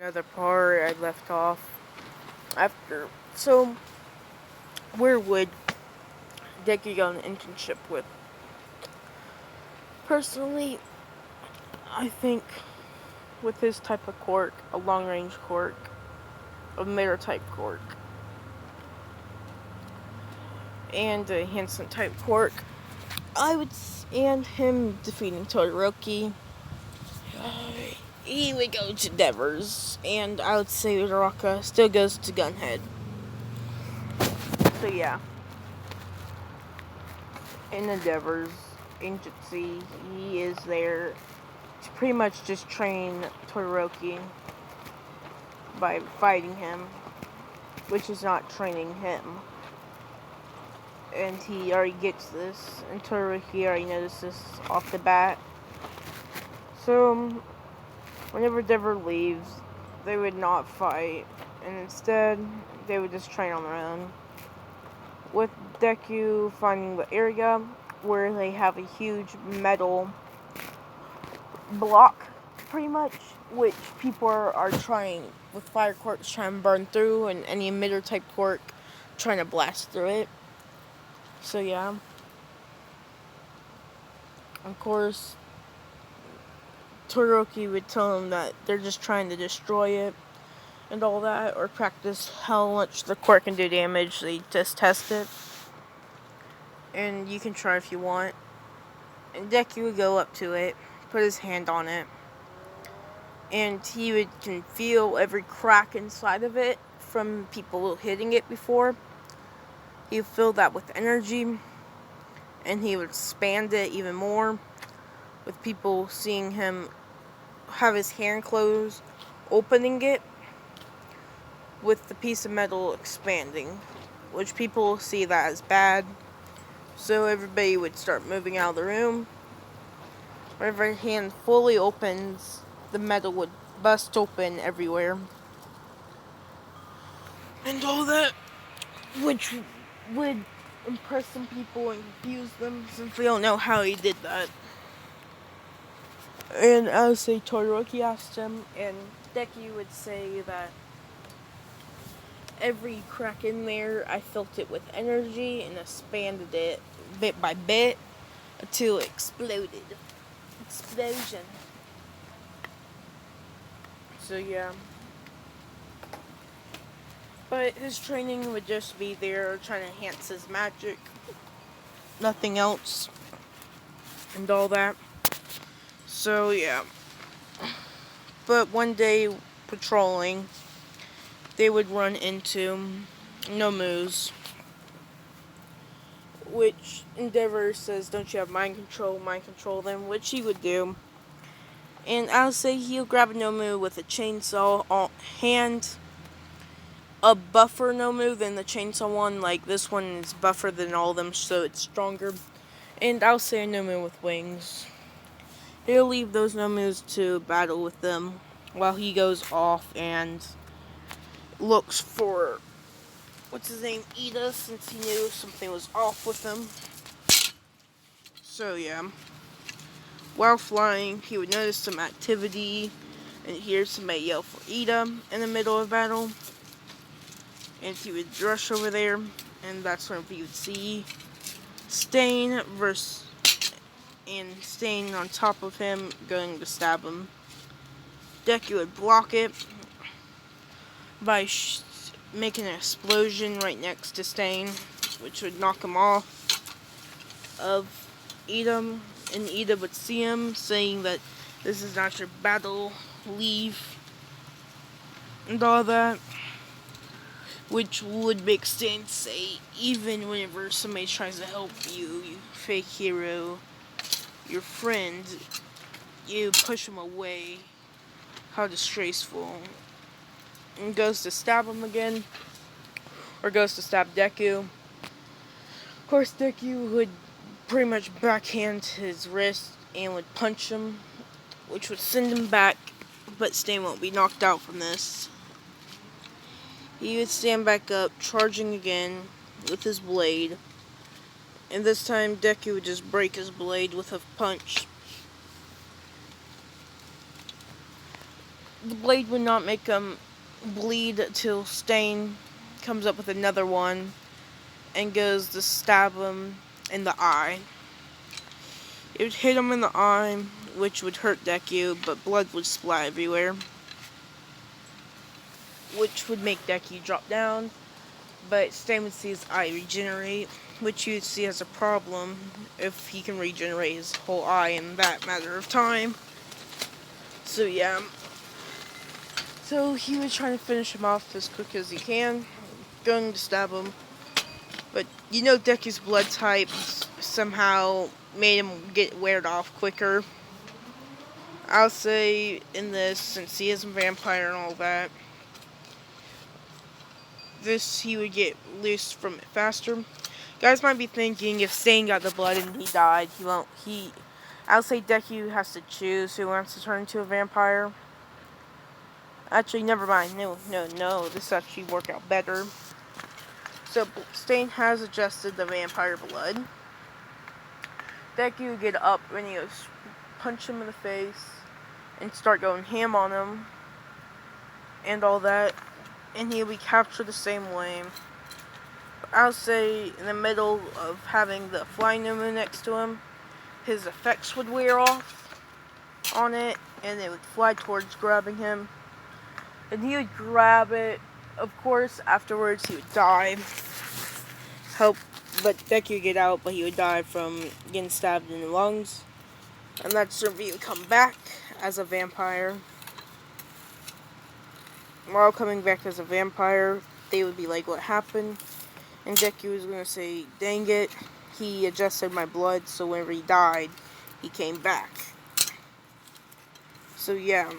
Another part I left off after. So, where would Deku go on an internship with? Personally, I think with his type of quirk, a long range quirk, a mirror type quirk, and a Hansen type quirk, and him defeating Todoroki, he would go to Devers, and I would say Uraraka still goes to Gunhead. So yeah, in Endeavors, Agency, he is there to pretty much just train Todoroki by fighting him, which is not training him. And he already gets this, and Todoroki already noticed this off the bat. So, whenever Dever leaves, they would not fight, and instead, they would just train on their own. With Deku finding the area where they have a huge metal block, pretty much, which people are trying, with fire quirks, trying to burn through, and any emitter type quirk trying to blast through it. So yeah. Of course, Todoroki would tell him that they're just trying to destroy it and all that, or practice how much the quirk can do damage. They just test it. And you can try if you want. And Deku would go up to it, put his hand on it, and he can feel every crack inside of it from people hitting it before. He would fill that with energy, and he would expand it even more with people seeing him have his hand closed, opening it with the piece of metal expanding, which people see that as bad. So everybody would start moving out of the room. Whenever his hand fully opens, the metal would bust open everywhere. And all that, which would impress some people and confuse them, since they don't know how he did that. And I would say Todoroki asked him, and Deku would say that every crack in there, I felt it with energy and expanded it bit by bit until it exploded. Explosion. So yeah. But his training would just be there trying to enhance his magic. Nothing else. And all that. So yeah. But one day, patrolling, they would run into Nomus, which Endeavor says, don't you have mind control them, which he would do. And I'll say he'll grab a Nomu with a chainsaw hand, a buffer Nomu than the chainsaw one, like this one is buffer than all of them, so it's stronger. And I'll say a Nomu with wings. He'll leave those Nomus to battle with them while he goes off and looks for, what's his name, Ida, since he knew something was off with him. So yeah. While flying, he would notice some activity and hear somebody yell for Ida in the middle of battle. And he would rush over there, and that's when he would see Stain on top of him, going to stab him. Deku would block it by making an explosion right next to Stain, which would knock him off of Ida, and Ida would see him, saying that this is not your battle, leave, and all that, which would make Stain say, even whenever somebody tries to help you, you fake hero, your friend, you push him away. How disgraceful. And goes to stab him again, or goes to stab Deku. Of course, Deku would pretty much backhand his wrist and would punch him, which would send him back, but Stain won't be knocked out from this. He would stand back up, charging again with his blade, and this time Deku would just break his blade with a punch. the blade would not make him bleed till Stain comes up with another one and goes to stab him in the eye. It would hit him in the eye, which would hurt Deku, but blood would splat everywhere, which would make Deku drop down. But Stain would see his eye regenerate, which you would see as a problem if he can regenerate his whole eye in that matter of time. So yeah. So he would try to finish him off as quick as he can, going to stab him. But you know Deku's blood type somehow made him get weared off quicker. I'll say in this, since he is a vampire and all that, he would get loose from it faster. You guys might be thinking if Stain got the blood and he died, I'll say Deku has to choose who wants to turn into a vampire. Actually, never mind. No. This actually worked out better. So, Stain has adjusted the vampire blood. Deku would get up and he would punch him in the face and start going ham on him and all that. And he would be captured the same way. I'll say in the middle of having the flying gnome next to him, his effects would wear off on it and it would fly towards grabbing him. And he would grab it. Of course, afterwards he would die. But Deku would get out, but he would die from getting stabbed in the lungs. And that's where he would come back as a vampire. While coming back as a vampire, they would be like, what happened? And Deku was going to say, dang it, he adjusted my blood, so whenever he died, he came back. So yeah.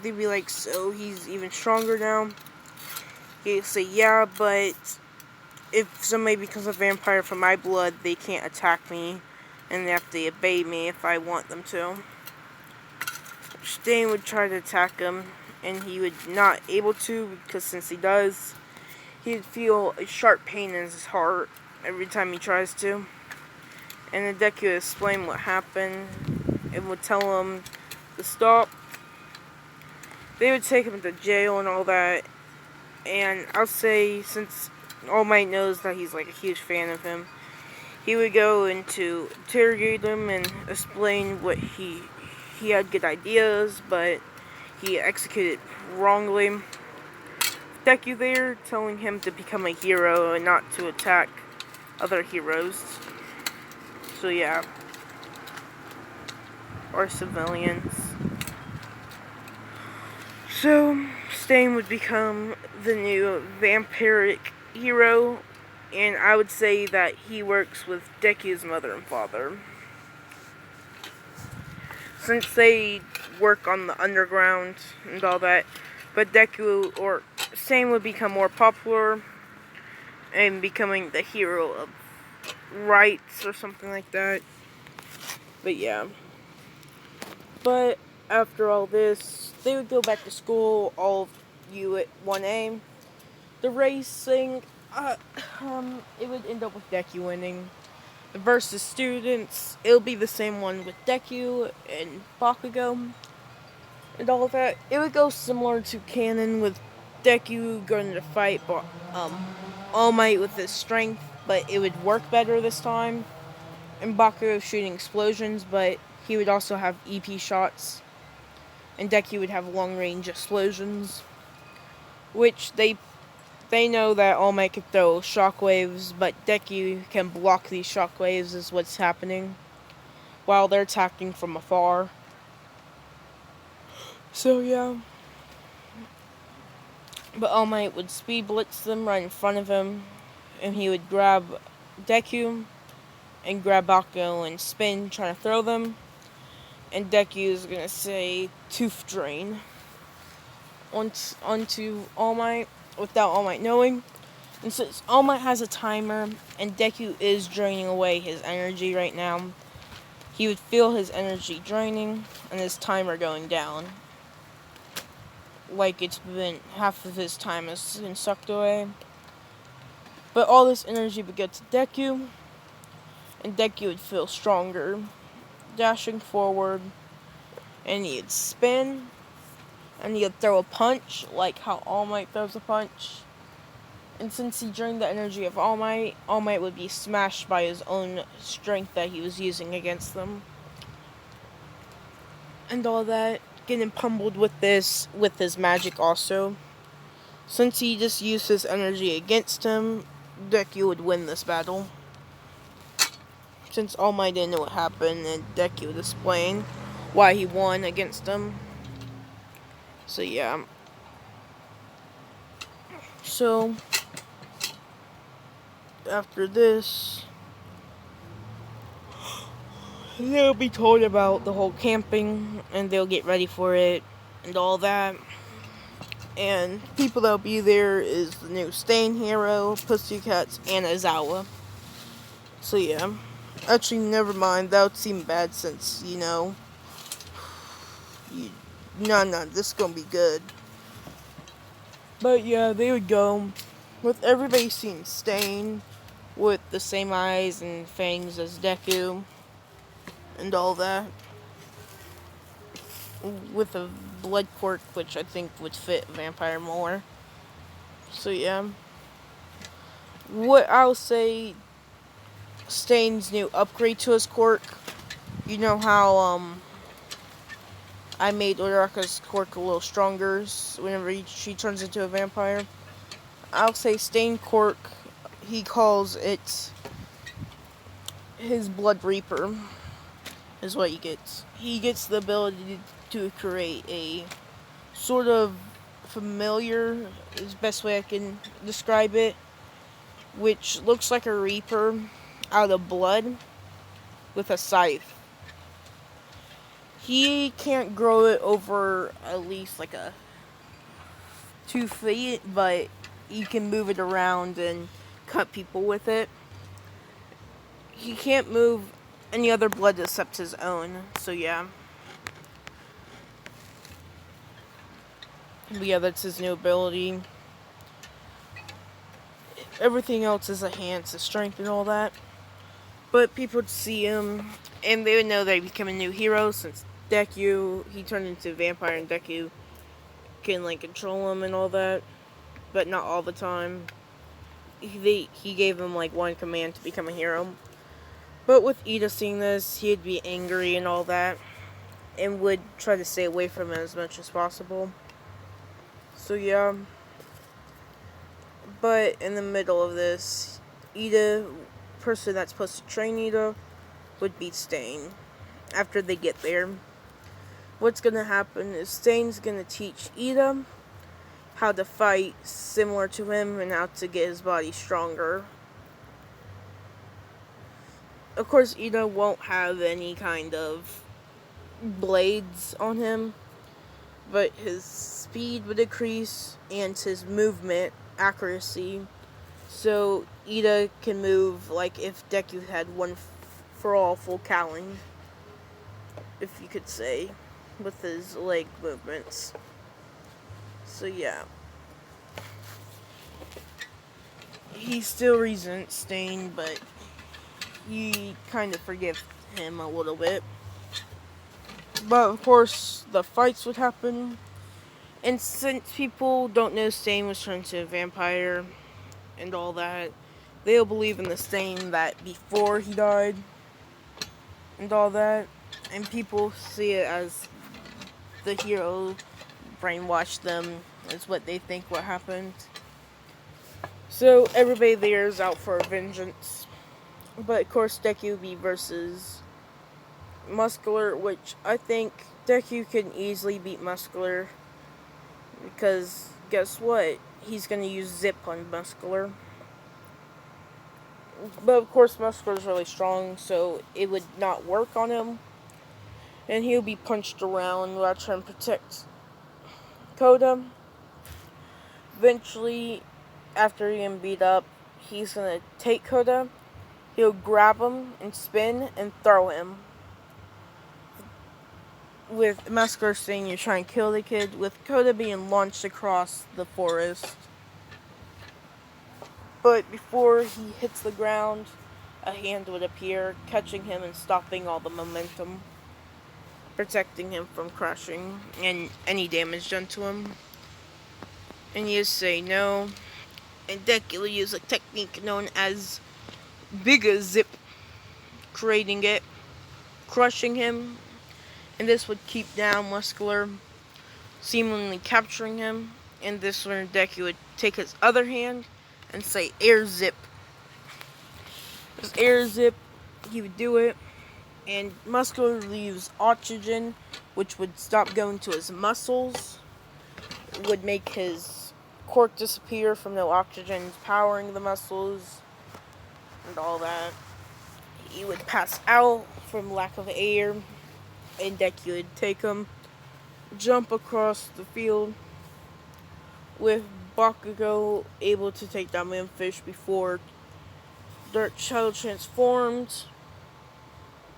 They'd be like, so he's even stronger now? He'd say, yeah, but if somebody becomes a vampire from my blood, they can't attack me, and they have to obey me if I want them to. Stain would try to attack him, and he would not able to, because since he does, he'd feel a sharp pain in his heart every time he tries to. And then Deku would explain what happened, and would tell him to stop. They would take him to jail and all that. And I'll say, since All Might knows that he's like a huge fan of him, he would go into interrogate him and explain what he had good ideas, but he executed wrongly. Deku there, telling him to become a hero and not to attack other heroes. So yeah. Or civilians. So, Stain would become the new vampiric hero, and I would say that he works with Deku's mother and father. Since they work on the underground and all that, but Deku or Stain would become more popular and becoming the hero of rights or something like that. But yeah. But after all this, they would go back to school, all of you at 1A. The racing, it would end up with Deku winning. Versus students, it'll be the same one with Deku and Bakugo and all of that. It would go similar to canon with Deku going to fight All Might with his strength, but it would work better this time. And Bakugo shooting explosions, but he would also have EP shots. And Deku would have long-range explosions, which they know that All Might can throw shockwaves, but Deku can block these shockwaves is what's happening while they're attacking from afar. So yeah. But All Might would speed blitz them right in front of him, and he would grab Deku and grab Bakugo and spin, trying to throw them. And Deku is gonna say Tooth Drain onto All Might without All Might knowing. And since All Might has a timer and Deku is draining away his energy right now, he would feel his energy draining and his timer going down. Like it's been half of his time has been sucked away. But all this energy would get to Deku, and Deku would feel stronger, dashing forward, and he'd spin, and he'd throw a punch, like how All Might throws a punch. And since he drained the energy of All Might would be smashed by his own strength that he was using against them. And all that, getting pummeled with his magic also. Since he just used his energy against him, Deku would win this battle. Since All Might didn't know what happened, and Deku would explain why he won against him. So yeah. So after this, they'll be told about the whole camping, and they'll get ready for it, and all that. And people that'll be there is the new Stain hero, Pussycats, and Aizawa. So yeah. Actually, never mind. That would seem bad since, no, this is gonna be good. But yeah, they would go with everybody seeing Stain with the same eyes and fangs as Deku and all that. With a blood quirk, which I think would fit Vampire more. So yeah. What I'll say, Stain's new upgrade to his quirk. You know how I made Uraraka's quirk a little stronger whenever she turns into a vampire. I'll say Stain quirk, he calls it his Blood Reaper, is what he gets. He gets the ability to create a sort of familiar, is the best way I can describe it, which looks like a Reaper out of blood with a scythe. He can't grow it over at least like 2 feet, but he can move it around and cut people with it. He can't move any other blood except his own, so yeah. But yeah, that's his new ability. Everything else is enhanced, his strength and all that. But people would see him, and they would know that he became a new hero, since Deku, he turned into a vampire, and Deku can, control him and all that. But not all the time. He gave him, one command to become a hero. But with Ida seeing this, he'd be angry and all that, and would try to stay away from it as much as possible. So yeah. But in the middle of this, Ida, person that's supposed to train Ida, would beat Stain. After they get there, what's gonna happen is Stain's gonna teach Ida how to fight similar to him and how to get his body stronger. Of course, Ida won't have any kind of blades on him, but his speed would decrease and his movement accuracy. So Ida can move like if Deku had one for all full cowling, if you could say, with his leg movements. So yeah. He still resents Stain, but you kind of forgive him a little bit. But of course, the fights would happen. And since people don't know Stain was turned into a vampire and all that, they'll believe in the Stain that before he died and all that. And people see it as the hero brainwashed them, is what they think what happened. So everybody there is out for vengeance. But of course, Deku be versus Muscular, which I think Deku can easily beat Muscular. Because guess what? He's gonna use Zip on Muscular. But of course, Muscular's really strong, so it would not work on him. And he'll be punched around while trying to protect Koda. Eventually, after getting beat up, he's gonna take Koda. He'll grab him and spin and throw him. With Muscular saying you're trying to kill the kid, with Koda being launched across the forest. But before he hits the ground, a hand would appear, catching him and stopping all the momentum. protecting him from crushing and any damage done to him. And you say no. And Deku will use a technique known as Bigger Zip, creating it, crushing him, and this would keep down Muscular, seemingly capturing him. And this one, Deku would take his other hand and say Air Zip. This Air Zip, he would do it, and Muscular leaves oxygen, which would stop going to his muscles, would make his cork disappear from no oxygen powering the muscles and all that. He would pass out from lack of air, and Deku would take him, jump across the field, with Bakugo able to take down Manfish before Dark Shadow transformed,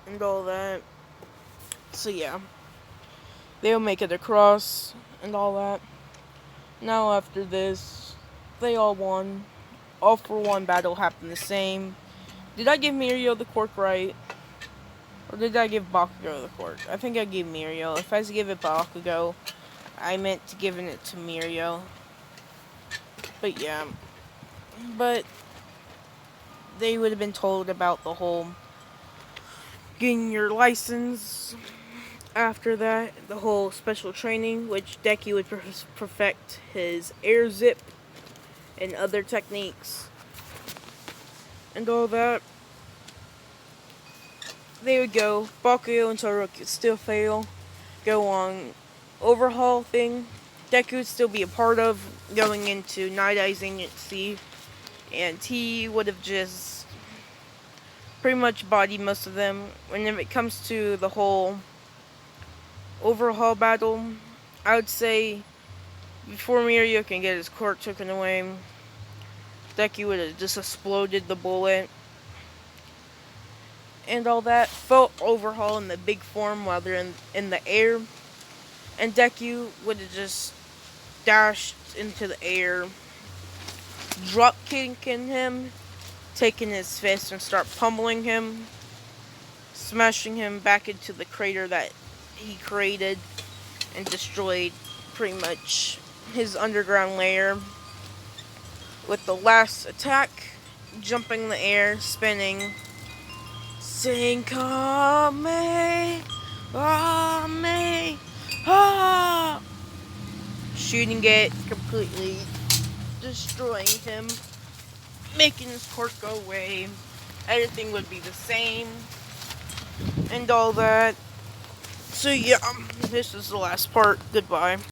and all that. So yeah, they'll make it across, and all that. Now after this, they all won. All for one battle happened the same. Did I give Mirio the cork right? Or did I give Bakugo the cork? I think I gave Mirio. If I was to give it Bakugo, I meant to giving it to Mirio. But yeah. But they would have been told about the whole getting your license after that. The whole special training, which Deku would perfect his air zip and other techniques. And all that. They would go, Bakugo and Todoroki would still fail, go on overhaul thing. Deku would still be a part of going into Night Eyes Agency, and he would have just pretty much bodied most of them. Whenever it comes to the whole overhaul battle, I would say before Mirio can get his cork taken away, Deku would have just exploded the bullet. And all that, full overhaul in the big form while they're in the air. And Deku would have just dashed into the air, drop kicking him, taking his fist and start pummeling him, smashing him back into the crater that he created and destroyed pretty much his underground lair. With the last attack, jumping in the air, spinning, saying, Kame, Ame, ah! Shooting it, completely destroying him, making his cork go away. Everything would be the same, and all that. So yeah, this is the last part. Goodbye.